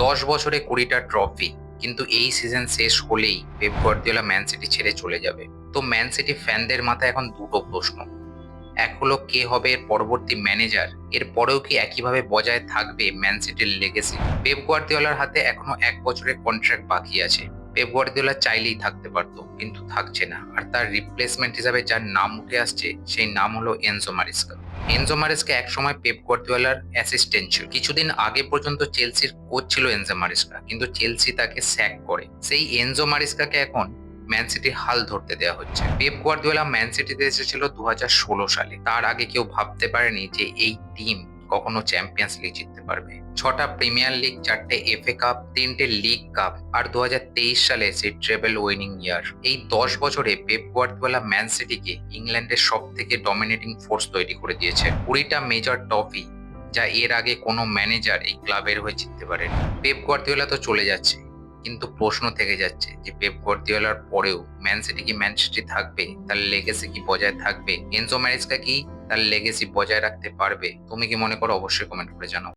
10 বছরে 20টা ট্রফি, কিন্তু এই সিজন শেষ হলেই পেপ গার্দিওলা ম্যান সিটি ছেড়ে চলে যাবে। তো ম্যান সিটি ফ্যানদের মাথায় এখন দুটো প্রশ্ন। এক হলো, কে হবে এর পরবর্তী ম্যানেজার? এর পরেও কি একইভাবে বজায় থাকবে ম্যান সিটির লেগেসি? পেপ গার্দিওলার হাতে এখনো 1 বছরের কন্ট্রাক্ট বাকি আছে। পেপ গার্দিওলা চাইলেই থাকতে পারতো, কিন্তু থাকছে না। আর তার রিপ্লেসমেন্ট হিসাবে যার নাম উঠে আসছে সেই নাম হলো এনজো মারিস্কা। এনজো মারিস্কা একসময় পেপ গার্দিওলার অ্যাসিস্ট্যান্ট ছিল। কিছুদিন আগে পর্যন্ত চেলসির কোচ ছিল এনজো মারিস্কা, কিন্তু চেলসি তাকে স্যাক করে। সেই এনজো মারিস্কাকে এখন ম্যান সিটি হাল ধরতে দেওয়া হচ্ছে। পেপ গার্দিওলা ম্যান সিটিতে এসেছিল 2016 সালে। তার আগে কেউ ভাবতে পারেনি যে এই টিম কখনো চ্যাম্পিয়ন্স লিগ জিততে পারবে। 6টা প্রিমিয়ার লিগ, 4টে এফএ কাপ, 3টে লিগ কাপ, আর 2023 সালে সেই ট্রেবল উইনিং ইয়ার। এই 10 বছরে পেপ গার্দিওলা ম্যান সিটিকে ইংল্যান্ডের সব থেকে ডমিনেটিং ফোর্স তৈরি করে দিয়েছে। 20টা মেজর ট্রফি, যা এর আগে কোনো ম্যানেজার এই ক্লাবের হয়ে জিততে পারেন। পেপ গার্দিওলা তো চলে যাচ্ছে, কিন্তু প্রশ্ন থেকে যাচ্ছে যে পেপ গার্দিওলার পরেও ম্যান সিটি কি ম্যান সিটি থাকবে? তার লেগেসি কি বজায় থাকবে? এনজো ম্যারেস্কা কি তার লেগেসি বজায় রাখতে পারবে? তুমি কি মনে করো? অবশ্যই কমেন্ট করে জানাও।